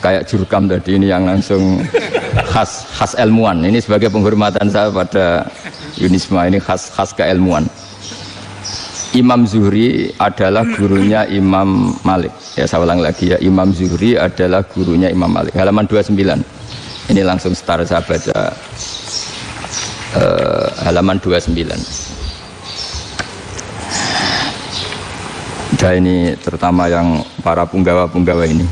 kayak jurkam tadi ini yang langsung khas ilmuwan. Ini sebagai penghormatan saya pada Yunisma, ini khas keilmuan. Imam Zuhri adalah gurunya Imam Malik. Ya saya ulang lagi ya, Imam Zuhri adalah gurunya Imam Malik. Halaman 29. Ini langsung start saya baca halaman 29. Dan ini terutama yang para punggawa-punggawa ini.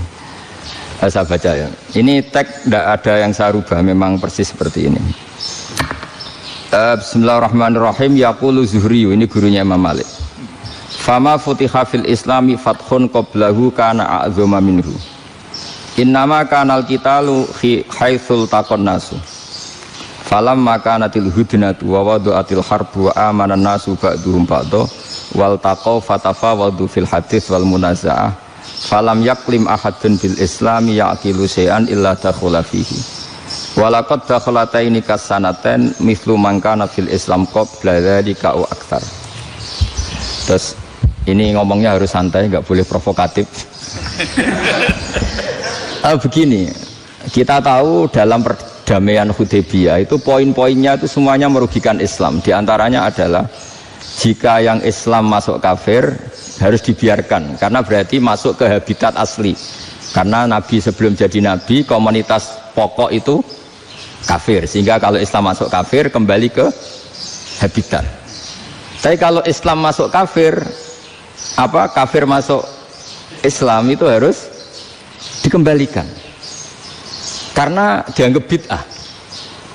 Saya baca ya. Ini teks tidak ada yang saya rubah, memang persis seperti ini. Bismillahirrahmanirrahim. Yaqulu Zuhri, ini gurunya Imam Malik. Fama futiha fil islami fathun qablahu kana a'zama minhu. Innama kanal qitalu haitsul taqon nasu. Falam makanatil hudnatu wa wadu'atil harbu wa amanan nasu ba'duhum ba'do wal taqaw fatafawadu fil hadits wal munaza'ah. Falam yaklim ahadun bil islami yaqilu syai'an illa dakhula fihi walaqad dakhalataini kasanaten mithlu man kana fil islam qabla dzalika au aktsar. Terus ini ngomongnya harus santai, nggak boleh provokatif. Begini, kita tahu dalam perdamaian Hudaybiyah itu poin-poinnya itu semuanya merugikan Islam. Di antaranya adalah jika yang Islam masuk kafir harus dibiarkan, karena berarti masuk ke habitat asli. Karena Nabi sebelum jadi Nabi, komunitas pokok itu kafir, sehingga kalau Islam masuk kafir kembali ke habitat. Tapi kalau Islam masuk kafir, kafir masuk Islam itu harus dikembalikan karena dianggap bid'ah.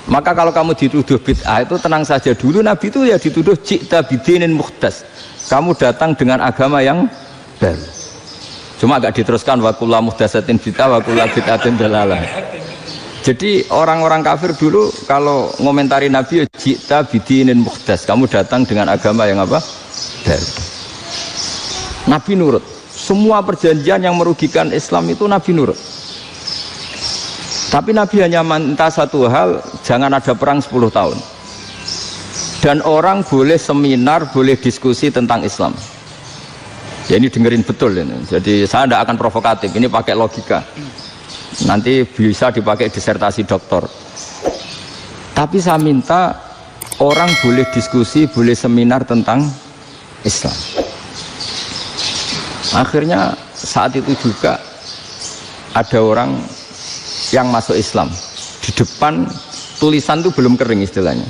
Maka kalau kamu dituduh bid'ah itu tenang saja dulu. Nabi itu ya dituduh ji'ta bidinin muhdas, kamu datang dengan agama yang baru. Cuma agak diteruskan wa kullu muhdatsatin bid'ah wa kullu bid'atin dalalah. Jadi orang-orang kafir dulu kalau ngomentari Nabi, ji'ta bidinin muhdas, kamu datang dengan agama yang apa? Baru. Nabi nurut. Semua perjanjian yang merugikan Islam itu Nabi nurut. Tapi Nabi hanya minta satu hal, jangan ada perang 10 tahun. Dan orang boleh seminar, boleh diskusi tentang Islam. Ya ini dengerin betul ini. Jadi saya tidak akan provokatif, ini pakai logika. Nanti bisa dipakai disertasi doktor. Tapi saya minta orang boleh diskusi, boleh seminar tentang Islam. Akhirnya saat itu juga ada orang yang masuk Islam. Di depan tulisan itu belum kering istilahnya.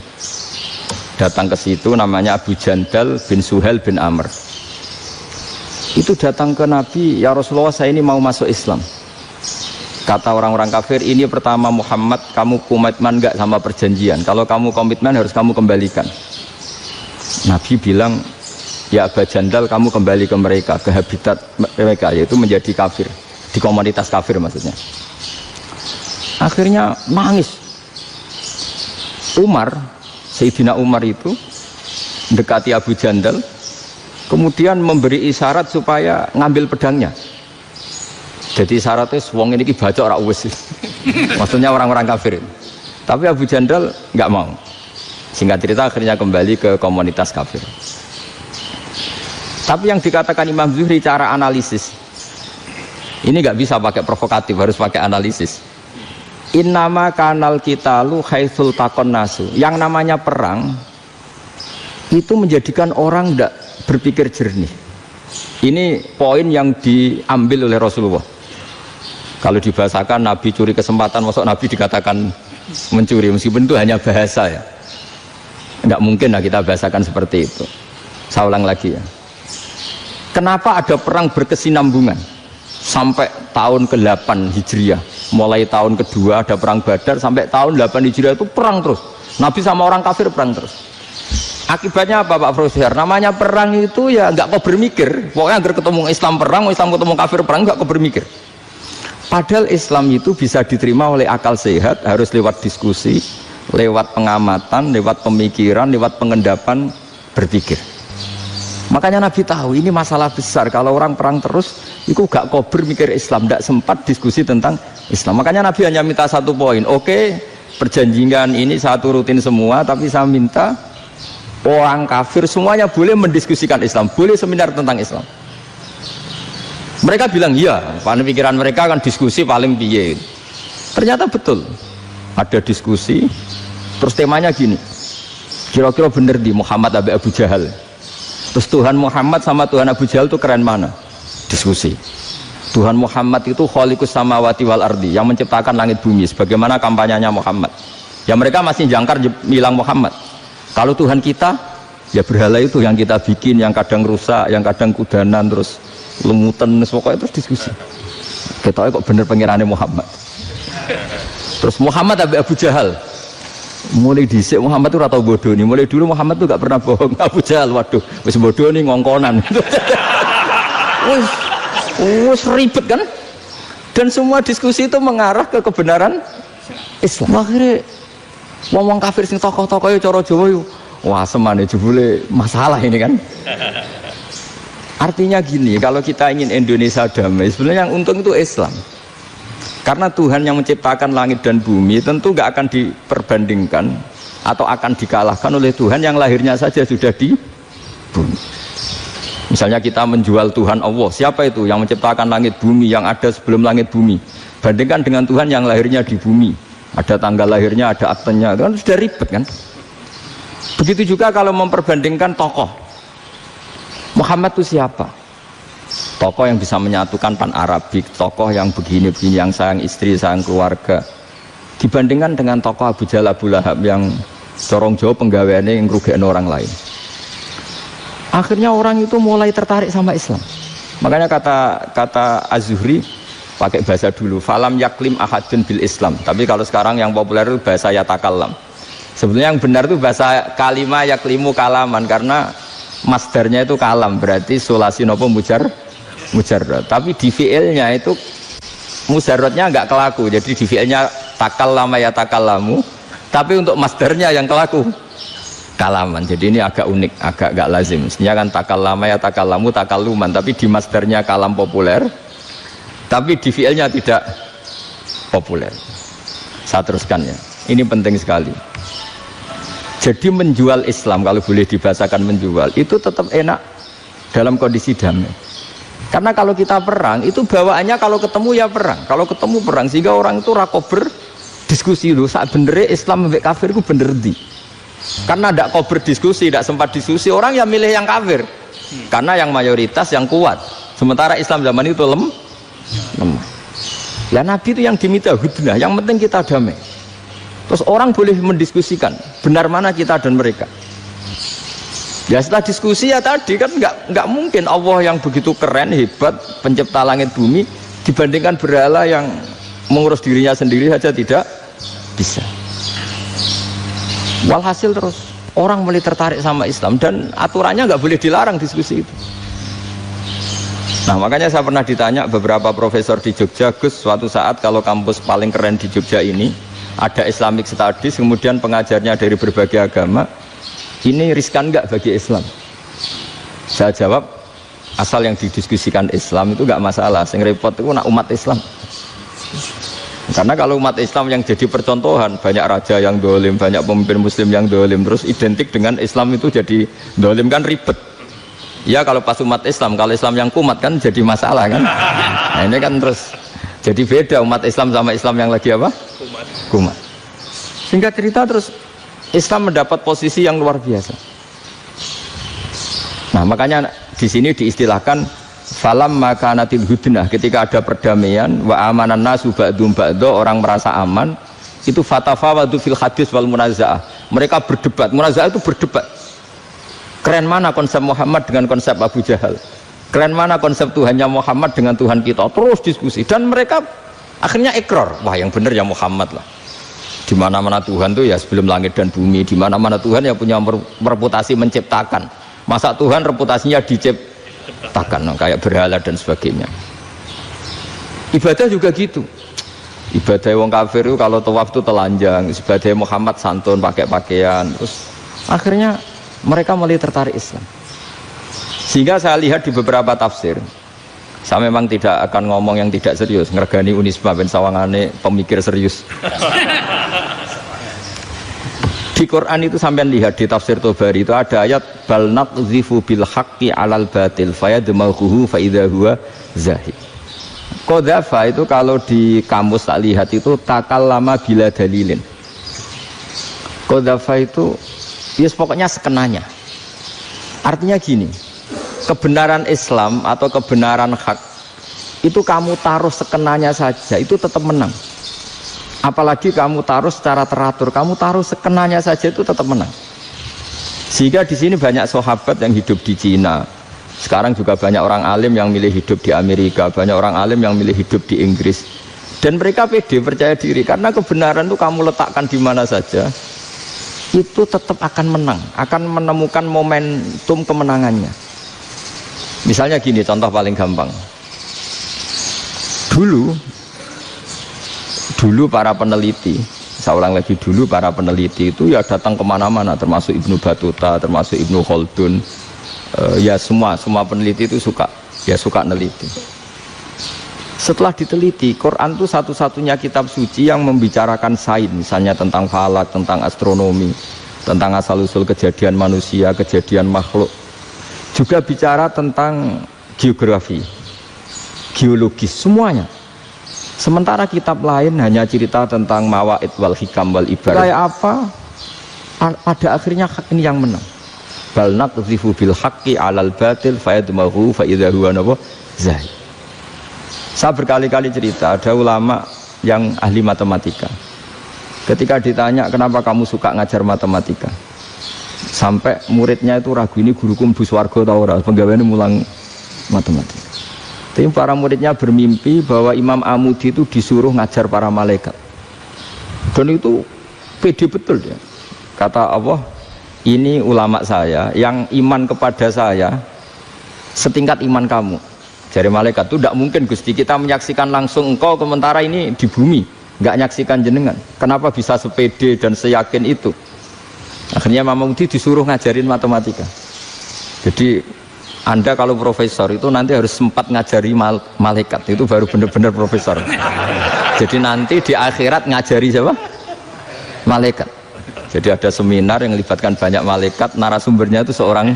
Datang ke situ namanya Abu Jandal bin Suhail bin Amr. Itu datang ke Nabi, ya Rasulullah saya ini mau masuk Islam. Kata orang-orang kafir, ini pertama Muhammad, kamu komitmen enggak sama perjanjian? Kalau kamu komitmen harus kamu kembalikan. Nabi bilang, ya Abu Jandal kamu kembali ke mereka, ke habitat mereka, yaitu menjadi kafir, di komunitas kafir maksudnya. Akhirnya nangis. Umar, Sayyidina Umar itu mendekati Abu Jandal, kemudian memberi isyarat supaya ngambil pedangnya. Jadi syaratnya wong ini baca ora wis. Maksudnya orang-orang kafir. Tapi Abu Jandal nggak mau. Singkat cerita akhirnya kembali ke komunitas kafir. Tapi yang dikatakan Imam Zuhri cara analisis ini nggak bisa pakai provokatif, harus pakai analisis. Innama kanal qitalu haitsul taqon nasu. Yang namanya perang itu menjadikan orang tidak berpikir jernih. Ini poin yang diambil oleh Rasulullah. Kalau dibahasakan Nabi curi kesempatan, masuk Nabi dikatakan mencuri, meskipun itu hanya bahasa ya. Tidak mungkin lah kita bahasakan seperti itu. Saya ulang lagi ya. Kenapa ada perang berkesinambungan sampai tahun ke-8 Hijriah? Mulai tahun kedua ada perang Badar sampai tahun 8 Hijriah itu perang terus. Nabi sama orang kafir perang terus. Akibatnya apa Pak Profesor? Namanya perang itu ya nggak kau bermikir. Pokoknya agar ketemu Islam perang, Islam ketemu kafir perang, nggak kau bermikir. Padahal Islam itu bisa diterima oleh akal sehat, harus lewat diskusi, lewat pengamatan, lewat pemikiran, lewat pengendapan berpikir. Makanya Nabi tahu ini masalah besar. Kalau orang perang terus, itu gak kober mikir Islam, tidak sempat diskusi tentang Islam. Makanya Nabi hanya minta satu poin. Oke, perjanjian ini saya turutin semua, tapi saya minta orang kafir semuanya boleh mendiskusikan Islam, boleh seminar tentang Islam. Mereka bilang iya, pada pikiran mereka kan diskusi paling piye. Ternyata betul, ada diskusi. Terus temanya gini, kira-kira bener di Muhammad Abi Abu Jahal. Terus Tuhan Muhammad sama Tuhan Abu Jahal itu keren mana? Diskusi. Tuhan Muhammad itu khaliqus samawati wal ardi, yang menciptakan langit bumi. Sebagaimana kampanyenya Muhammad. Ya mereka masih jangkar bilang Muhammad. Kalau Tuhan kita, ya berhala itu yang kita bikin, yang kadang rusak, yang kadang kudanan, terus lumutan, pokoknya terus diskusi. Kita kok bener pengirannya Muhammad. Terus Muhammad Abu Jahal, mulai dhisik Muhammad itu ratau bodoh nih. Mulai dulu Muhammad tuh gak pernah bohong. Abu Jahal, waduh, wis bodoh nih ngongkonan. Wis ribet kan? Dan semua diskusi itu mengarah ke kebenaran Islam. Akhirnya ngomong kafir sing tokoh-tokohnya cara Jawa yuk, wah semane jebule masalah ini kan. Artinya gini, kalau kita ingin Indonesia damai, sebenarnya yang untung itu Islam. Karena Tuhan yang menciptakan langit dan bumi tentu gak akan diperbandingkan atau akan dikalahkan oleh Tuhan yang lahirnya saja sudah di bumi. Misalnya kita menjual Tuhan Allah, siapa itu yang menciptakan langit bumi, yang ada sebelum langit bumi? Bandingkan dengan Tuhan yang lahirnya di bumi, ada tanggal lahirnya, ada aktenya, kan sudah ribet kan? Begitu juga kalau memperbandingkan tokoh. Muhammad itu siapa? Tokoh yang bisa menyatukan pan Arabik, tokoh yang begini-begini, yang sayang istri, sayang keluarga. Dibandingkan dengan tokoh Abu Jahal, Abu Lahab yang corong jauh penggaweannya yang ngerugikan orang lain. Akhirnya orang itu mulai tertarik sama Islam. Makanya kata Az-Zuhri pakai bahasa dulu, falam yaklim ahadun bil Islam. Tapi kalau sekarang yang populer itu bahasa yatakallam. Sebenarnya yang benar itu bahasa kalimah yaklimu kalaman, karena masdarnya itu kalam, berarti sulasi nopo mujarrad. Tapi di fi'ilnya itu mujarradnya enggak kelaku, jadi di fi'ilnya takallama ya takallamu, tapi untuk masdarnya yang kelaku kalaman. Jadi ini agak unik, agak enggak lazim. Mestinya kan takallama ya takallamu takalluman, tapi di masdarnya kalam populer, tapi di fi'ilnya tidak populer. Saya teruskan ya, ini penting sekali. Jadi menjual Islam, kalau boleh dibahasakan menjual, itu tetap enak dalam kondisi damai. Karena kalau kita perang, itu bawaannya kalau ketemu ya perang. Kalau ketemu perang, sehingga orang itu rakober diskusi dulu. Saat benernya Islam sampai kafir itu bener di. Karena tidak kober diskusi, tidak sempat diskusi, orang yang milih yang kafir. Karena yang mayoritas yang kuat. Sementara Islam zaman itu lemah. Ya Nabi itu yang diminta hudnah, yang penting kita damai. Terus orang boleh mendiskusikan benar mana kita dan mereka. Ya setelah diskusi ya tadi kan nggak mungkin Allah yang begitu keren hebat pencipta langit bumi dibandingkan berhala yang mengurus dirinya sendiri saja tidak bisa. Walhasil terus orang mulai tertarik sama Islam dan aturannya nggak boleh dilarang diskusi itu. Nah makanya saya pernah ditanya beberapa profesor di Jogja, Gus, suatu saat kalau kampus paling keren di Jogja ini ada Islamic Studies, kemudian pengajarnya dari berbagai agama, ini riskan nggak bagi Islam? Saya jawab, asal yang didiskusikan Islam itu nggak masalah, yang repot itu nak umat Islam. Karena kalau umat Islam yang jadi percontohan, banyak raja yang dolim, banyak pemimpin muslim yang dolim, terus identik dengan Islam itu jadi dolim, kan ribet. Ya kalau pas umat Islam, kalau Islam yang kumat kan jadi masalah kan. Nah ini kan terus jadi beda umat Islam sama Islam yang lagi apa? Kumat. Singkat cerita terus Islam mendapat posisi yang luar biasa. Nah makanya di sini diistilahkan falam makanatil hudnah, ketika ada perdamaian wa amanan nasu ba'dum ba'do, orang merasa aman, itu fatafawadu fil hadis wal munazaah, mereka berdebat. Munazaah itu berdebat, keren mana konsep Muhammad dengan konsep Abu Jahal, keren mana konsep Tuhannya Muhammad dengan Tuhan kita, terus diskusi. Dan mereka akhirnya ikrar, wah yang benar ya Muhammad lah. Di mana-mana Tuhan tuh ya sebelum langit dan bumi, di mana-mana Tuhan ya punya reputasi menciptakan. Masa Tuhan reputasinya diciptakan, kayak berhala dan sebagainya. Ibadah juga gitu. Ibadah wong kafir itu kalau tawaf itu telanjang, ibadah Muhammad santun pakai pakaian. Terus akhirnya mereka mulai tertarik Islam. Sehingga saya lihat di beberapa tafsir, saya memang tidak akan ngomong yang tidak serius, ngergani Unisba ben sawangane pemikir serius. Di Quran itu sampean lihat di tafsir Tobari itu ada ayat bal naqzifu bil haqqi 'alal batil fayadmaghuhu fa idza huwa zahid. Qadzafa itu kalau di kamus tak lihat itu takallama bila dalilin. Qadzafa itu ya pokoknya sekenanya. Artinya gini, kebenaran Islam atau kebenaran hak itu kamu taruh sekenanya saja itu tetap menang. Apalagi kamu taruh secara teratur, kamu taruh sekenanya saja itu tetap menang. Sehingga di sini banyak sahabat yang hidup di Cina. Sekarang juga banyak orang alim yang milih hidup di Amerika, banyak orang alim yang milih hidup di Inggris. Dan mereka pede, percaya diri karena kebenaran itu kamu letakkan di mana saja, itu tetap akan menang, akan menemukan momentum kemenangannya. Misalnya gini, contoh paling gampang. Dulu para peneliti, saya ulang lagi, dulu para peneliti itu ya datang kemana-mana, termasuk Ibnu Battuta, termasuk Ibnu Khaldun, ya semua peneliti itu suka neliti. Setelah diteliti, Quran itu satu-satunya kitab suci yang membicarakan sains, misalnya tentang falak, tentang astronomi, tentang asal-usul kejadian manusia, kejadian makhluk, juga bicara tentang geografi, geologis, semuanya. Sementara kitab lain hanya cerita tentang mawaid wal hikam wal ibarat. Kayak apa? Pada akhirnya hak ini yang menang. Bal naqzifu bil haqqi 'alal batil fayadmaghu fa idza huwa zahid. Saya berkali-kali cerita, ada ulama yang ahli matematika. Ketika ditanya kenapa kamu suka ngajar matematika, sampai muridnya itu ragu, ini guruku mlebu swarga ta ora, penggaweane mulang matematika. Tapi para muridnya bermimpi bahwa Imam Amudi itu disuruh ngajar para malaikat. Dan itu pede betul dia. Kata Allah, ini ulama saya yang iman kepada saya setingkat iman kamu. Jadi malaikat itu tidak mungkin Gusti, kita menyaksikan langsung engkau, sementara ini di bumi nggak nyaksikan jenengan. Kenapa bisa sepede dan seyakin itu? Akhirnya Imam Amudi disuruh ngajarin matematika. Jadi Anda kalau profesor itu nanti harus sempat ngajari malaikat, itu baru benar-benar profesor. Jadi nanti di akhirat ngajari siapa? Malaikat. Jadi ada seminar yang melibatkan banyak malaikat, narasumbernya itu seorang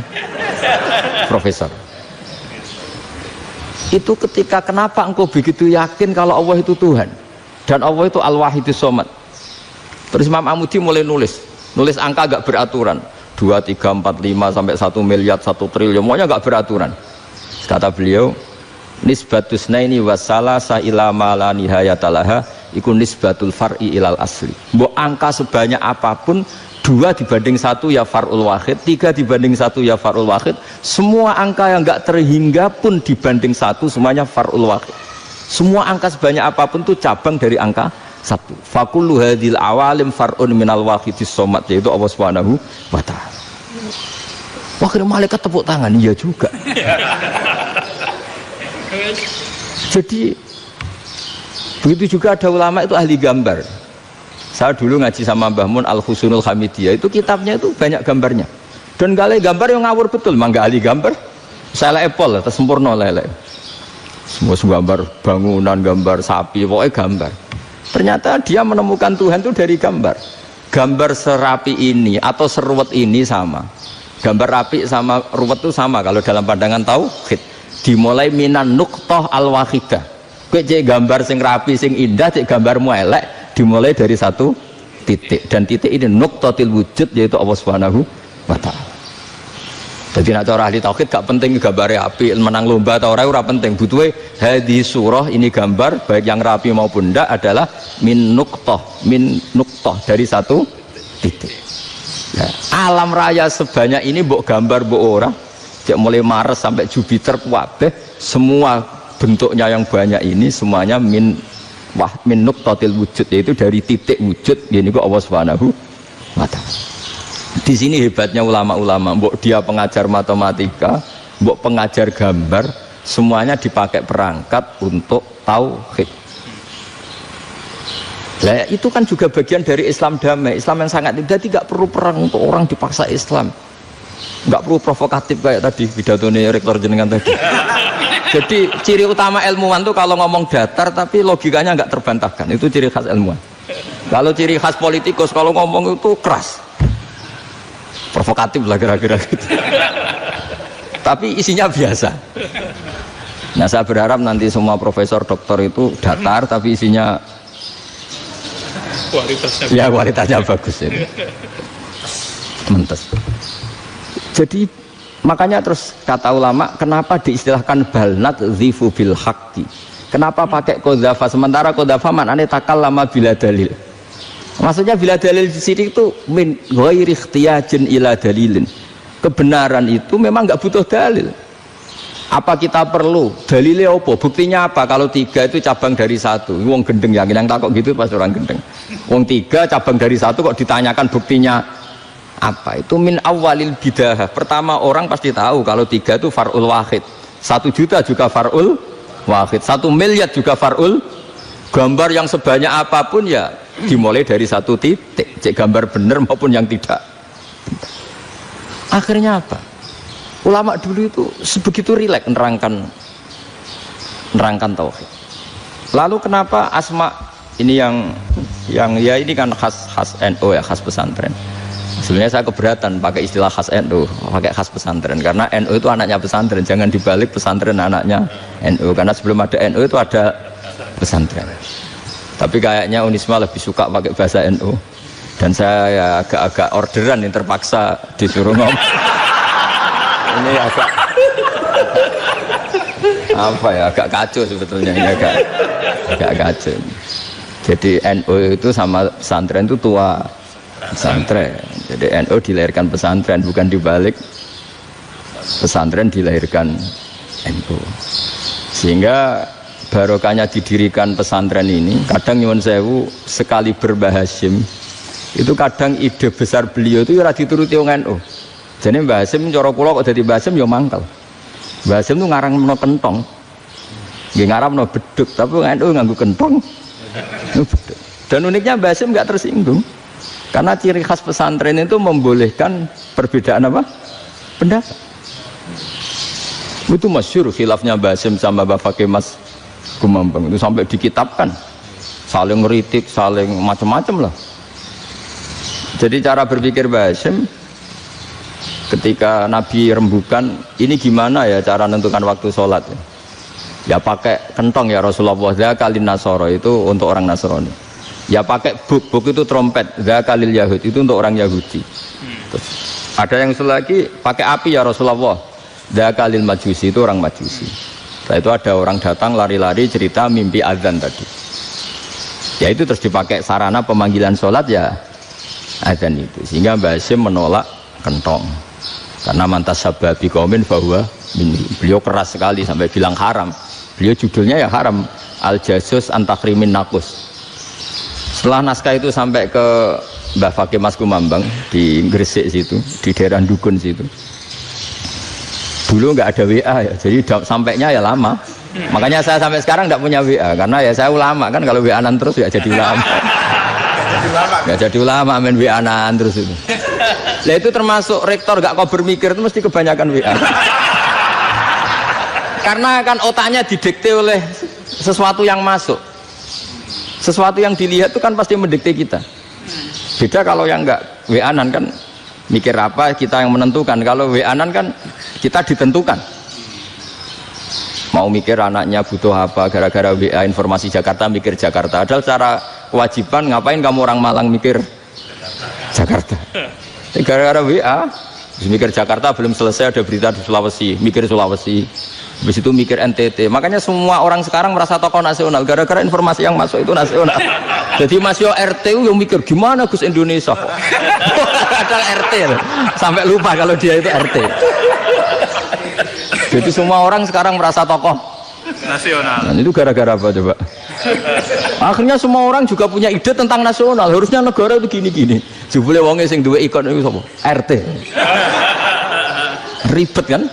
profesor. Itu ketika kenapa engkau begitu yakin kalau Allah itu Tuhan dan Allah itu Al-Wahidus Shomad. Terus Imam Amudi mulai nulis angka agak beraturan. 2, 3, 4, 5 sampai 1 miliar, 1 triliun, semuanya enggak beraturan. Kata beliau, nisbatus naini wasalasa ila ma la nihayatalaha iku nisbatul far'i ilal asli. Mbok angka sebanyak apapun, 2 dibanding 1 ya far'ul wahid, 3 dibanding 1 ya far'ul wahid, semua angka yang enggak terhingga pun dibanding 1 semuanya far'ul wahid. Semua angka sebanyak apapun itu cabang dari angka 1. Fakullu hadil awalim far'un minal wahidis shomad, yaitu Allah Subhanahu wa ta'ala. Wakil malaikat tepuk tangan, iya juga. Jadi begitu juga ada ulama itu ahli gambar. Saya dulu ngaji sama Mbah Mun Al-Husunul Hamidiyah, itu kitabnya itu banyak gambarnya. Dan gale gambar yang ngawur betul, mangga ahli gambar. Saya epol, sempurna lele. Semua gambar bangunan, gambar sapi, pokoknya gambar. Ternyata dia menemukan Tuhan itu dari gambar. Gambar serapi ini atau seruwet ini sama. Gambar rapi sama ruwet itu sama kalau dalam pandangan tauhid. Dimulai minan nuqtah al-wahidah. Kowe cek gambar sing rapi, sing indah, cek gambarmu elek, dimulai dari 1 titik. Dan titik ini nuqtatil wujud, yaitu Allah Subhanahu wa ta'ala. Jadi nak cara ahli tauhid gak penting gambarnya api, menang lomba atau ora penting. Butuhnya hadis surah ini gambar baik yang rapi maupun ndak adalah min nuqtah dari 1 titik. Nah, alam raya sebanyak ini mbok gambar mbok ora, cek mulai Mars sampai Jupiter kabeh semua bentuknya yang banyak ini semuanya min nuqtatil wujud, yaitu dari titik wujud, ini kok Allah Subhanahu wa ta'ala. Di sini hebatnya ulama-ulama, mbok dia pengajar matematika, mbok pengajar gambar, semuanya dipakai perangkat untuk tauhid. Nah, itu kan juga bagian dari Islam damai, Islam yang sangat tidak perlu perang untuk orang dipaksa Islam, nggak perlu provokatif kayak tadi pidatonya rektor jenengan tadi. Jadi ciri utama ilmuwan tuh kalau ngomong datar tapi logikanya nggak terbantahkan, itu ciri khas ilmuwan. Kalau ciri khas politikus kalau ngomong itu keras. Provokatif lah kira-kira gitu. Tapi isinya biasa. Nah saya berharap nanti semua profesor doktor itu datar tapi isinya kualitasnya bagus ya. Mentes. Jadi makanya terus kata ulama kenapa diistilahkan balnat zifu bil haqqi. Kenapa pakai qadzafa sementara qadzafa maknanya takallama bila dalil. Maksudnya bila dalil di sini itu min ghairi ikhtiyajin ila dalilin. Kebenaran itu memang enggak butuh dalil. Apa kita perlu dalilnya apa? Buktinya apa? Kalau 3 itu cabang dari 1. Wong gendeng yang takok gitu pas orang gendeng. Wong 3 cabang dari 1 kok ditanyakan buktinya apa? Itu min awalil bidah. Pertama orang pasti tahu kalau 3 itu far'ul wahid. 1 juta juga far'ul wahid. 1 miliar juga far'ul. Gambar yang sebanyak apapun ya dimulai dari 1 titik. Cek gambar benar maupun yang tidak. Akhirnya apa? Ulama dulu itu sebegitu rileks nerangkan tauhid. Lalu kenapa asma ini yang ya ini kan khas NU ya, khas pesantren. Sebenarnya saya keberatan pakai istilah khas NU, pakai khas pesantren karena NU itu anaknya pesantren, jangan dibalik pesantren anaknya NU karena sebelum ada NU itu ada pesantren. Tapi kayaknya Unisma lebih suka pakai bahasa NU dan saya ya agak orderan yang terpaksa disuruh ngomong. Ini agak apa ya, agak kacau sebetulnya ini agak kacau. Jadi NU itu sama pesantren itu tua pesantren. Jadi NU dilahirkan pesantren bukan dibalik pesantren dilahirkan NU. Sehingga barokahnya didirikan pesantren ini kadang nyuwun sewu sekali berbahasim itu kadang ide besar beliau itu ora dituruti wong NU. Jadi Mbah Hasim cara kula kok dadi Mbah Hasim ya mangkel. Mbah Hasim itu ngarangno kentong. Nggih ngaramno beduk, tapi NU nganggo kentong. Dan uniknya Mbah Hasim enggak tersinggung. Karena ciri khas pesantren itu membolehkan perbedaan apa? Pendapat. Itu masyhur khilafnya Mbah Hasim sama Mbah Fakih Mas Kumambang itu sampai dikitabkan. Saling ngeritik, saling macam-macam lah. Jadi cara berpikir Mbah Hasim ketika Nabi rembukan ini gimana ya cara menentukan waktu sholat ya pakai kentong ya Rasulullah zakalin nasoro itu untuk orang Nasrani ya pakai buk itu trompet zakalil Yahud itu untuk orang Yahudi. Terus, ada yang lagi pakai api ya Rasulullah zakalil Majusi itu orang Majusi. Setelah itu ada orang datang lari-lari cerita mimpi azan tadi ya itu terus dipakai sarana pemanggilan sholat ya azan itu sehingga Mbah Hasim menolak kentong karena mantas sababi qaumin bahwa beliau keras sekali sampai bilang haram. Beliau judulnya ya haram al-jasus antakrimin nakus. Setelah naskah itu sampai ke Mbah Fakih Mas Kumambang di Gresik situ, di daerah Dukun situ. Dulu nggak ada WA ya, jadi sampainya ya lama. Makanya saya sampai sekarang nggak punya WA karena ya saya ulama kan kalau WA-an terus ya jadi ulama. Nggak jadi ulama main WA-an terus itu. Lah itu termasuk rektor gak kau bermikir itu mesti kebanyakan WA. Karena kan otaknya didikte oleh sesuatu yang masuk. Sesuatu yang dilihat itu kan pasti mendikte kita. Beda kalau yang enggak WA-an kan mikir apa kita yang menentukan. Kalau WA-an kan kita ditentukan. Mau mikir anaknya butuh apa gara-gara WA informasi Jakarta mikir Jakarta. Padahal secara kewajiban ngapain kamu orang Malang mikir Jakarta. Gara-gara WA mikir Jakarta belum selesai ada berita di Sulawesi mikir Sulawesi habis itu mikir NTT. Makanya semua orang sekarang merasa tokoh nasional gara-gara informasi yang masuk itu nasional. Jadi Mas Yo RT yang mikir gimana Gus Indonesia kok ada RT sampai lupa kalau dia itu RT. Jadi semua orang sekarang merasa tokoh nasional. Dan itu gara-gara apa coba? Akhirnya semua orang juga punya ide tentang nasional. Harusnya negara itu gini-gini. Jebule wonge sing duwe ikon itu sapa? RT. Ribet kan?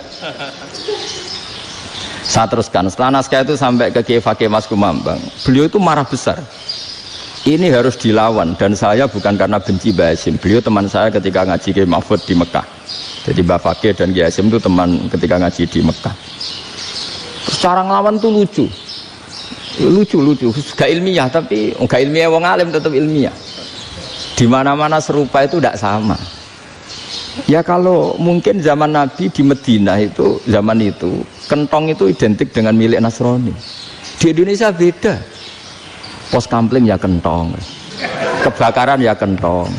Saya teruskan. Setelah naskah itu sampai ke Kiai Fakih Mas Kumambang. Beliau itu marah besar. Ini harus dilawan dan saya bukan karena benci Mbah Hasim. Beliau teman saya ketika ngaji Kiai Mahfud di Mekah. Jadi Mbah Fakih dan Kiai Hasim itu teman ketika ngaji di Mekah. Terus cara ngelawan tuh lucu. Lucu gak ilmiah tapi gak ilmiah wong alim tetap ilmiah. Di mana-mana serupa itu tidak sama. Ya kalau mungkin zaman Nabi di Madinah itu, zaman itu kentong itu identik dengan milik Nasrani. Di Indonesia beda. Pos kampling ya kentong, kebakaran ya kentong,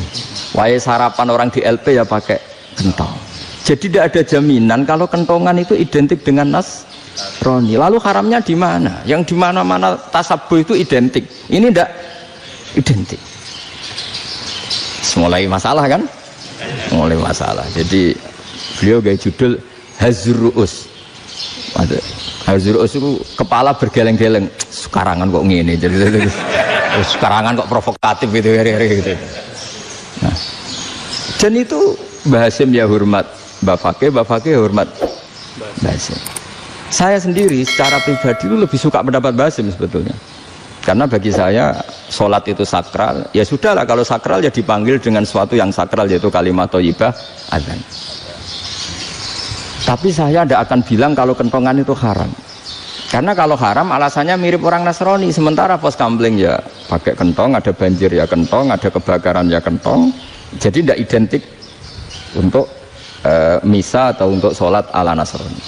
wae sarapan orang di LP ya pakai kentong. Jadi tidak ada jaminan kalau kentongan itu identik dengan Nasrani. Lalu haramnya di mana? Yang di mana-mana tasabuh itu identik. Ini tidak identik. Mulai masalah kan? Mulai masalah. Jadi beliau gaya judul Hazruus. Hazruus itu kepala bergeleng-geleng. Sekarangan kok ngene. Jadi sekarangan kok provokatif gitu. Nah, dan itu Mbah Hasyim ya hormat Mbah Fakih ya hormat Mbah Hasyim. Saya sendiri secara pribadi itu lebih suka pendapat Mbah Hasyim sebetulnya. Karena bagi saya sholat itu sakral, ya sudahlah kalau sakral ya dipanggil dengan sesuatu yang sakral yaitu kalimat thayyibah adzan. Tapi saya tidak akan bilang kalau kentongan itu haram. Karena kalau haram alasannya mirip orang Nasrani. Sementara pos kampling ya pakai kentong, ada banjir ya kentong, ada kebakaran ya kentong. Jadi tidak identik untuk misa atau untuk sholat ala Nasrani.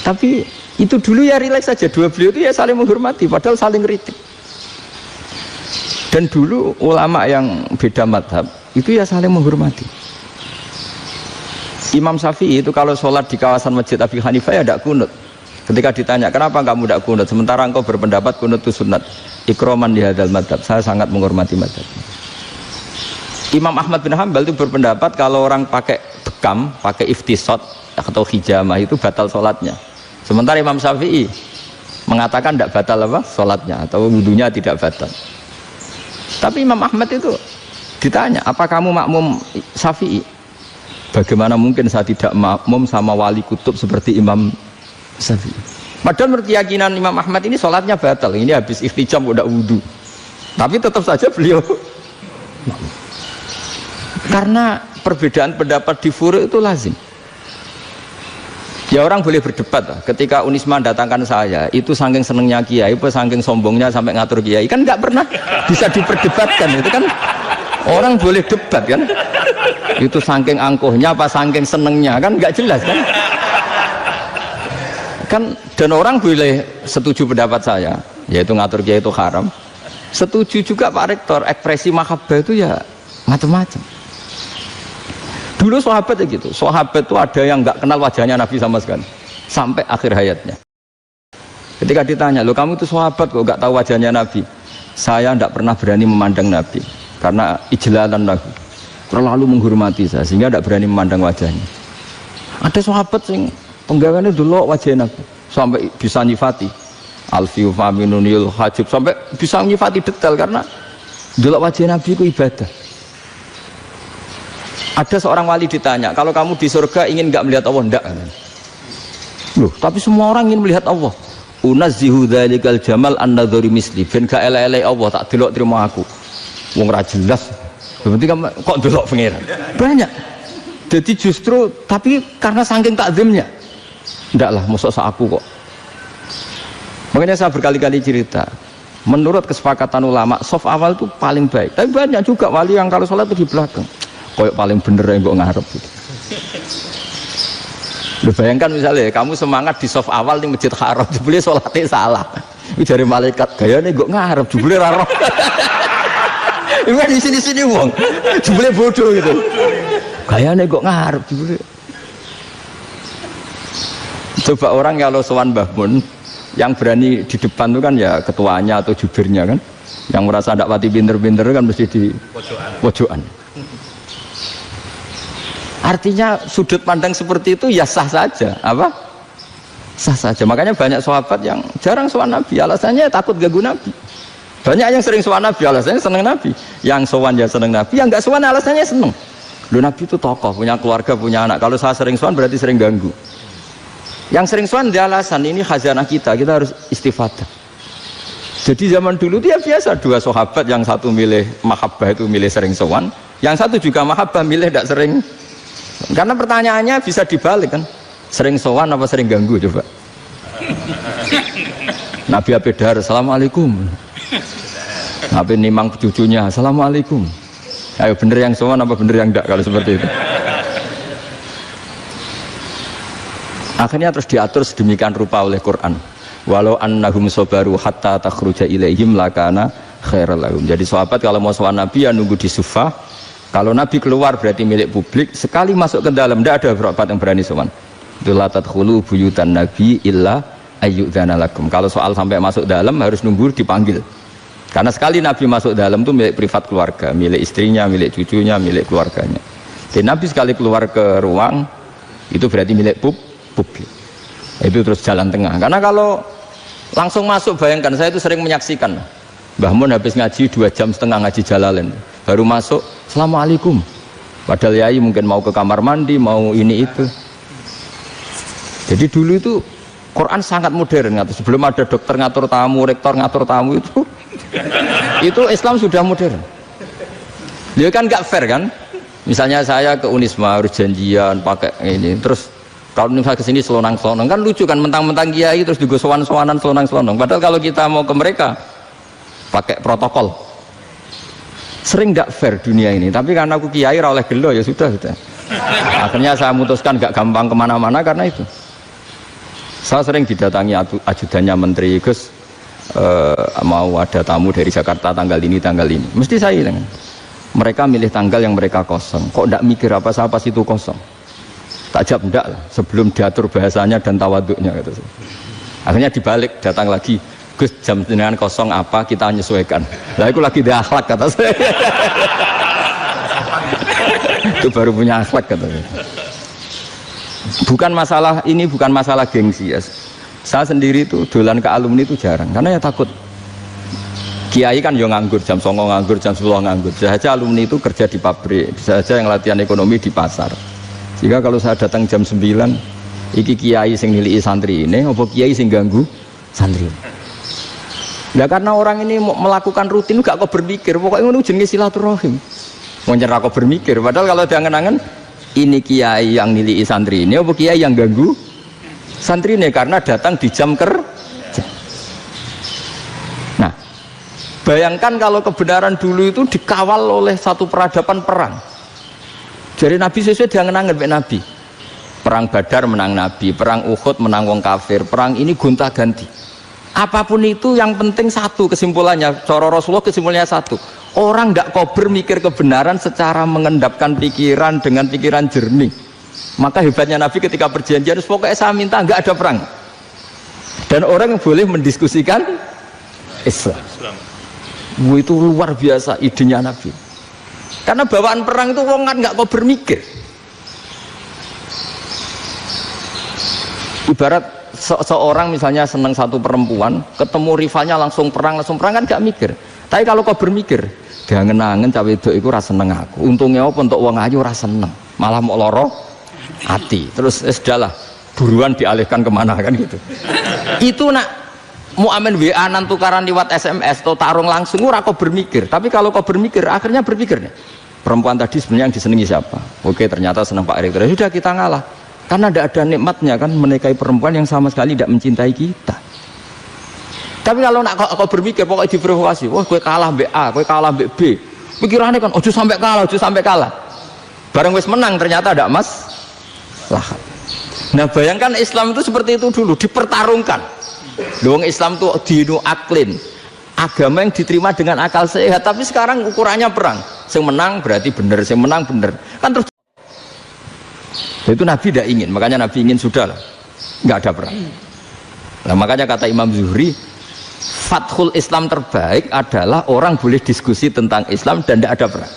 Tapi itu dulu ya rileks saja, dua beliau itu ya saling menghormati padahal saling kritik. Dan dulu ulama yang beda madhab itu ya saling menghormati. Imam Syafi'i itu kalau sholat di kawasan Masjid Abi Hanifah ya tidak kunut. Ketika ditanya kenapa kamu tidak kunut sementara engkau berpendapat kunut itu sunat, ikroman di hadal madhab, saya sangat menghormati madhab. Imam Ahmad bin Hanbal itu berpendapat kalau orang pakai bekam, pakai iftisot atau hijamah itu batal sholatnya. Sementara Imam Syafi'i mengatakan tidak batal apa sholatnya atau wudunya tidak batal. Tapi Imam Ahmad itu ditanya, apa kamu makmum Syafi'i? Bagaimana mungkin saya tidak makmum sama wali kutub seperti Imam Syafi'i? Padahal menurut keyakinan Imam Ahmad ini sholatnya batal. Ini habis iftijam udah wudu. Tapi tetap saja beliau karena perbedaan pendapat di furu' itu lazim. Ya orang boleh berdebat lah. Ketika Unisma datangkan saya, itu saking senengnya kiai, apa saking sombongnya sampai ngatur kiai, kan nggak pernah bisa diperdebatkan. Itu kan orang boleh debat kan? Itu saking angkuhnya, apa saking senengnya, kan nggak jelas kan? Kan dan orang boleh setuju pendapat saya, yaitu ngatur kiai itu haram. Setuju juga Pak Rektor, ekspresi mahabbah itu ya macam-macam. Dulu sahabat ya gitu, sahabat itu ada yang nggak kenal wajahnya Nabi sama sekali sampai akhir hayatnya. Ketika ditanya, lo kamu itu sahabat kok nggak tahu wajahnya Nabi? Saya tidak pernah berani memandang Nabi karena ijlalan Nabi, terlalu menghormati saya sehingga tidak berani memandang wajahnya. Ada sahabat yang penggawaannya dulu wajah Nabi sampai bisa nyifati alfiu faminunil hajib, sampai bisa nyifati detail karena dulu wajah Nabi itu ibadah. Ada seorang wali ditanya, kalau kamu di surga ingin nggak melihat Allah? Enggak. Loh, tapi semua orang ingin melihat Allah. Unazzihu dzalikal jamal an-nadhari misli, ben gak elek-elek Allah tak delok terima aku. Wong ra jelas. Berarti kok delok pangeran. Banyak. Jadi justru tapi karena saking takzimnya. Enggak lah, mosok sak aku kok. Makanya saya berkali-kali cerita, menurut kesepakatan ulama, soft awal itu paling baik. Tapi banyak juga wali yang kalau sholat itu di belakang. Koyok paling bener yang gue ngarep gitu. Lu bayangkan misalnya kamu semangat di soft awal di Masjid Haram, jebule sholatnya salah. Ini dari malaikat gayane gue ngarep, jebule raro. Ini di sini wong, jebule bodoh gitu. Gayane gue ngarep, jebule. Coba orang kalau sowan Mbah Mun, yang berani di depan itu kan ya ketuanya atau jubirnya kan, yang merasa tidak pati pinter-pinter kan mesti di pojokan. Artinya sudut pandang seperti itu ya sah saja, apa? Sah saja. Makanya banyak sahabat yang jarang sowan Nabi, alasannya takut ganggu Nabi. Banyak yang sering sowan Nabi, alasannya seneng Nabi. Yang sowan ya seneng Nabi, yang nggak sowan alasannya seneng. Lu Nabi itu tokoh, punya keluarga, punya anak. Kalau saya sering sowan berarti sering ganggu. Yang sering sowan dia alasan ini khazanah kita harus istifadah. Jadi zaman dulu dia biasa dua sahabat, yang satu milih mahabbah itu milih sering sowan, yang satu juga mahabbah milih tidak sering. Karena pertanyaannya bisa dibalik kan, sering sowan apa sering ganggu coba. Nabi Abedar, assalamualaikum. Nabi nimang cucunya, assalamualaikum. Ayo bener yang sowan apa bener yang enggak kalau seperti itu. Akhirnya terus diatur sedemikian rupa oleh Quran. Walau annahum sabaru hatta takhruja ilaihim lakana khairal lahum. Jadi sahabat kalau mau sowan Nabi ya nunggu di Sufah. Kalau Nabi keluar berarti milik publik. Sekali masuk ke dalam tidak ada sahabat yang berani sowan. La tadkhulu buyutan nabi illa ayyudzana lakum. Kalau soal sampai masuk dalam harus nunggu dipanggil. Karena sekali Nabi masuk dalam itu milik privat keluarga, milik istrinya, milik cucunya, milik keluarganya. Dan Nabi sekali keluar ke ruang itu berarti milik publik. Itu terus jalan tengah. Karena kalau langsung masuk, bayangkan saya itu sering menyaksikan. Mbah Mun habis ngaji 2,5 jam ngaji Jalalain, baru masuk, Assalamualaikum. Padahal yai mungkin mau ke kamar mandi, mau ini itu. Jadi dulu itu Quran sangat modern, sebelum ada dokter ngatur tamu, rektor ngatur tamu itu Islam sudah modern. Dia kan nggak fair kan? Misalnya saya ke Unisma harus janjian pakai ini, terus kalau misalnya kesini selonang-selonang kan lucu kan, mentang-mentang kiai terus juga sowan-sowanan selonang-selonang. Padahal kalau kita mau ke mereka pakai protokol, sering nggak fair dunia ini. Tapi karena aku kiai ora oleh gelo ya sudah. Akhirnya saya memutuskan nggak gampang kemana-mana karena itu. Saya sering didatangi ajudannya menteri, Gus mau ada tamu dari Jakarta tanggal ini, mesti saya bilang, mereka milih tanggal yang mereka kosong, kok tidak mikir apa situ kosong. Tak jawab enggak lah, sebelum diatur bahasanya dan tawaduknya gitu. Akhirnya dibalik, datang lagi, Gus jam dengan kosong apa kita menyesuaikan. Lah itu lagi dia akhlak kata saya. Itu baru punya akhlak kata saya. Bukan masalah ini, bukan masalah gengsi ya. Saya sendiri itu dolan ke alumni itu jarang karena ya takut. Kiai kan yo nganggur, jam 09.00 nganggur, jam 10 nganggur. Bisa saja alumni itu kerja di pabrik, bisa saja yang latihan ekonomi di pasar. Jika kalau saya datang jam 9, iki kiai sing nilai santri ini, apa kiai sing ganggu santri. Nah karena orang ini melakukan rutin gak kok berpikir, pokoknya ngono jenenge silaturahim. Mau nyerah kok berpikir, padahal kalau diangen-angen ini kiai yang nilai santri ini, apa kiai yang ganggu santri ini karena datang di jam kerja. Nah, bayangkan kalau kebenaran dulu itu dikawal oleh satu peradaban perang. Jadi Nabi sesuai diangen-angen Nabi. Perang Badar menang Nabi, perang Uhud menang wong kafir, perang ini gonta-ganti. Apapun itu yang penting satu kesimpulannya, cara Rasulullah kesimpulannya satu. Orang tidak kober mikir kebenaran secara mengendapkan pikiran dengan pikiran jernih. Maka hebatnya Nabi ketika perjanjian, pokoknya saya minta nggak ada perang. Dan orang yang boleh mendiskusikan Islam. Itu luar biasa idenya Nabi. Karena bawaan perang itu orang kan nggak kober mikir. Ibarat seorang misalnya senang satu perempuan, ketemu rivalnya langsung perang kan gak mikir. Tapi kalau kau bermikir, diangen-angen cawe wedok iku ora seneng aku. Untungnya apa untuk wong ayu ora seneng, malah mau loro hati. Terus sudahlah, buruan dialihkan kemana kan gitu. Itu nak mau amen WA nan tukaran lewat SMS atau tarung langsung ora kau bermikir. Tapi kalau kau bermikir, akhirnya berpikir nih. Perempuan tadi sebenarnya yang disenangi siapa? Oke, ternyata senang Pak Erick. Sudah kita ngalah. Karena tidak ada nikmatnya kan menikahi perempuan yang sama sekali tidak mencintai kita. Tapi kalau nak kau berpikir pokoknya diprovokasi, wah gue kalah mbek A, gue kalah mbek B. Pikirannya kan ojo sampai kalah. Bareng wis menang ternyata ada lah. Nah bayangkan Islam itu seperti itu dulu, dipertarungkan. Doang Islam itu dinu aklin, agama yang diterima dengan akal sehat. Tapi sekarang ukurannya perang. Yang menang berarti benar, yang menang benar. Kan terus. Itu Nabi tidak ingin, makanya Nabi ingin sudah lah, nggak ada perang. Nah makanya kata Imam Zuhri, fathul Islam terbaik adalah orang boleh diskusi tentang Islam dan tidak ada perang.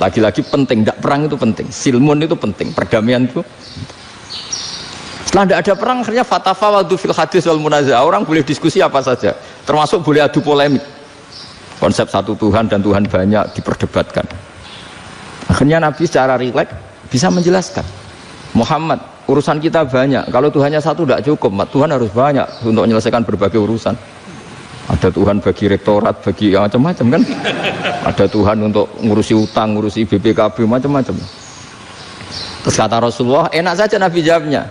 Lagi-lagi penting, tidak perang itu penting, silmun itu penting, perdamaian itu. Setelah tidak ada perang, akhirnya fatafawadu fil hadis wal munazah, orang boleh diskusi apa saja, termasuk boleh adu polemik. Konsep satu Tuhan dan Tuhan banyak diperdebatkan. Akhirnya Nabi secara rileks bisa menjelaskan. Muhammad, urusan kita banyak. Kalau Tuhannya satu tidak cukup, Tuhan harus banyak untuk menyelesaikan berbagai urusan. Ada Tuhan bagi rektorat, bagi macam-macam kan. Ada Tuhan untuk ngurusi utang, ngurusi BPKB, macam-macam. Terus kata Rasulullah, enak saja Nabi jawabnya.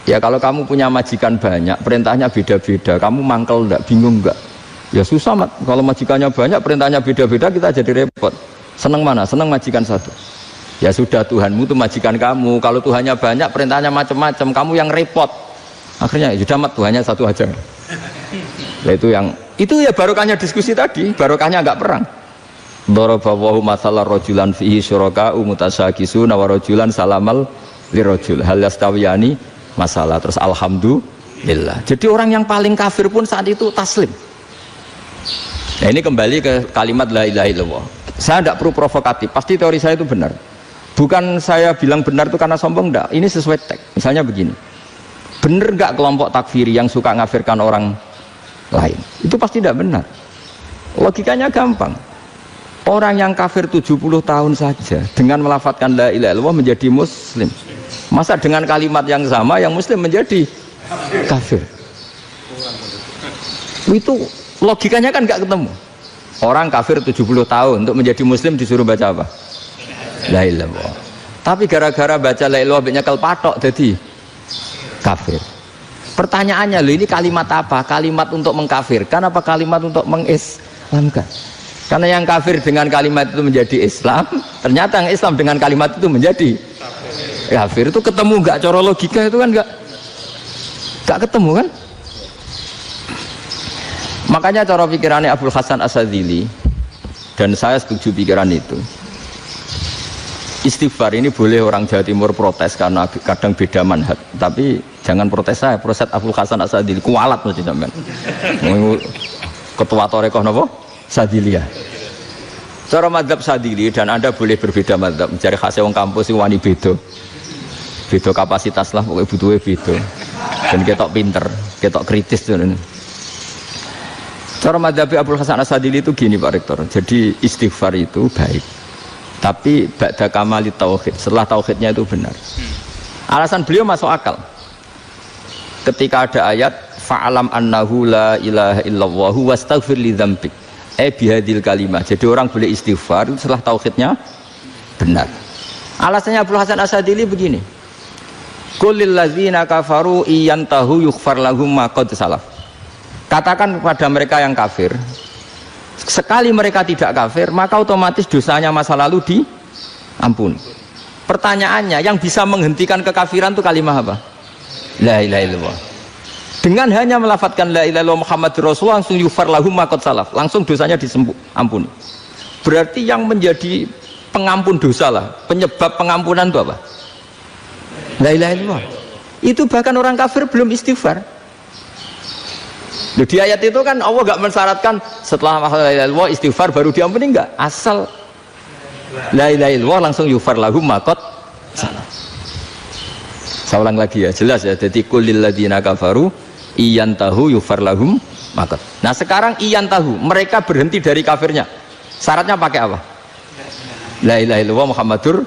Ya kalau kamu punya majikan banyak, perintahnya beda-beda, kamu mangkel enggak, bingung enggak? Ya susah, Mat. Kalau majikannya banyak, perintahnya beda-beda, kita jadi repot. Seneng mana? Seneng majikan satu. Ya sudah, Tuhanmu itu majikan kamu. Kalau Tuhannya banyak, perintahnya macam-macam, kamu yang repot. Akhirnya ya sudah, Tuhannya satu aja. Nah, itu ya barokahnya diskusi tadi, barokahnya enggak perang. Daraballahu mathalan rajulan fihi syuraka'u mutasyakisuna wa rajulan salamal lirajul hal yastawiyani masalah. Terus alhamdulillah. Jadi orang yang paling kafir pun saat itu taslim. Nah, ini kembali ke kalimat la ilaha illallah. Saya tidak perlu provokatif, pasti teori saya itu benar. Bukan saya bilang benar itu karena sombong, enggak. Ini sesuai teks. Misalnya begini, benar enggak kelompok takfiri yang suka ngafirkan orang lain? Itu pasti tidak benar. Logikanya gampang. Orang yang kafir 70 tahun saja dengan melafadzkan la ilaha illallah menjadi muslim. Masa dengan kalimat yang sama yang muslim menjadi kafir? Itu logikanya kan enggak ketemu. Orang kafir 70 tahun untuk menjadi muslim disuruh baca apa? La ilaha illallah. Tapi gara-gara baca la ilaha illallah nyekel patok jadi kafir. Pertanyaannya, loh ini kalimat apa? Kalimat untuk mengkafirkan apa kalimat untuk mengislamkan? Karena yang kafir dengan kalimat itu menjadi Islam, ternyata yang Islam dengan kalimat itu menjadi kafir. Itu ketemu nggak? Cara logika itu kan nggak ketemu kan? Makanya cara pikirannya Abdul Hasan As-Sadzili, dan saya setuju pikiran itu. Istighfar ini boleh orang Jawa Timur protes karena kadang beda manhaj, tapi jangan protes saya, protes Abdul Hasan As-Sadzili, kualat mesti sampean. Ketua Torekoh napa? Sadziliyah. Cara madzhab Sadzili, dan Anda boleh berbeda madzhab, mencari khasnya wong kampus itu wani beda. Beda kapasitas lah, pokoknya butuhnya beda. Dan ketok pinter, ketok kritis tuh. Cara madzhab Abdul Hasan As-Sadzili itu gini Pak Rektor. Jadi istighfar itu baik, tapi ba'da kamali tauhid, setelah tauhidnya itu benar. Alasan beliau masuk akal. Ketika ada ayat fa'alam annahu la ilaha illallah wastaghfir li dzambik bihadil kalimah. Jadi orang boleh istighfar setelah tauhidnya benar. Alasannya Abdul Hasan As-Sadzili begini. Qul lil ladzina kafaru iyantahu yughfar lahum ma qad salaf. Katakan kepada mereka yang kafir, sekali mereka tidak kafir, maka otomatis dosanya masa lalu diampuni. Pertanyaannya, yang bisa menghentikan kekafiran itu kalimat apa? La ilaha illallah. Dengan hanya melafadzkan la ilaha illallah Muhammadur Rasulullah, langsung yufar lahum ma qad salaf, langsung dosanya diampuni. Berarti yang menjadi pengampun dosa lah, penyebab pengampunan itu apa? La ilaha illallah. Itu bahkan orang kafir belum istighfar. Loh, di ayat itu kan Allah nggak mensyaratkan setelah la ilaha illallah istighfar baru diampuni, enggak. Asal la ilaha illallah langsung yufar lahum ma qad salaf. Saya ulang lagi ya, jelas ya. Jadi kulil ladzina kafaru iyantahu yufar lahum ma qad. Nah, sekarang iyantahu, mereka berhenti dari kafirnya. Syaratnya pakai apa? La ilaha illallah Muhammadur,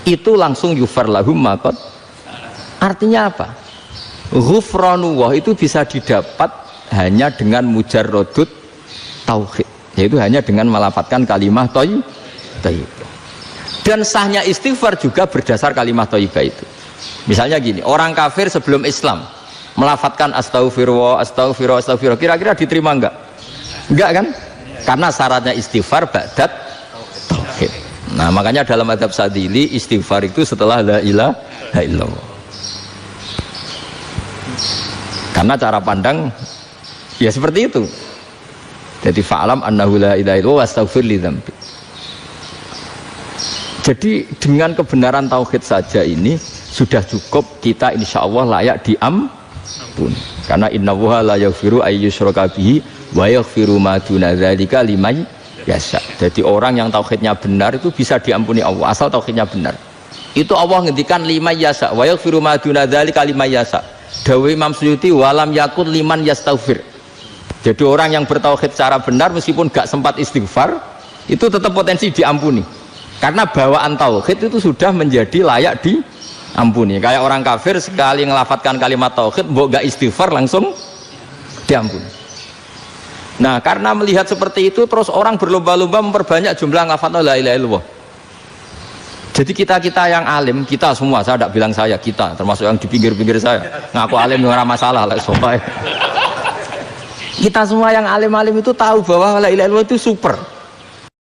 itu langsung yufar lahum ma qad. Artinya apa? Ghufranullah itu bisa didapat hanya dengan mujarrodut tauhid, yaitu hanya dengan melafadzkan kalimah thayyibah. Dan sahnya istighfar juga berdasar kalimah thayyibah itu. Misalnya gini, orang kafir sebelum Islam melafadzkan astaghfirullah, astaghfirullah, astaghfirullah, kira-kira diterima enggak? Enggak kan? Karena syaratnya istighfar ba'dat tauhid. Nah, makanya dalam madzhab Sadzili istighfar itu setelah la ilaha illallah. Karena cara pandang ya seperti itu. Jadi fa'alam annahu la ilaha illallah wastaghfir li dzambi. Jadi dengan kebenaran tauhid saja ini sudah cukup kita insya Allah layak diampun. Karena innallaha la yaghfiru ayyusyraka bihi wa yaghfiru ma duna dzalika liman yasha. Jadi orang yang tauhidnya benar itu bisa diampuni Allah asal tauhidnya benar. Itu Allah ngendikan liman yasha wa yaghfiru ma duna dzalika liman yasha. Dawe Imam Suyuti walam yakun liman yastaghfir. Jadi orang yang bertauhid secara benar meskipun gak sempat istighfar itu tetap potensi diampuni. Karena bawaan tauhid itu sudah menjadi layak diampuni. Kayak orang kafir sekali ngelafatkan kalimat tauhid mbok gak istighfar langsung diampuni. Nah, karena melihat seperti itu terus orang berlomba-lomba memperbanyak jumlah ngelafatkan la ilaha illallah. Jadi kita yang alim, kita semua, saya tidak bilang saya, kita termasuk yang di pinggir-pinggir saya ngaku alim dengan masalah lah sopai. Kita semua yang alim-alim itu tahu bahwa la ilaha illallah itu super.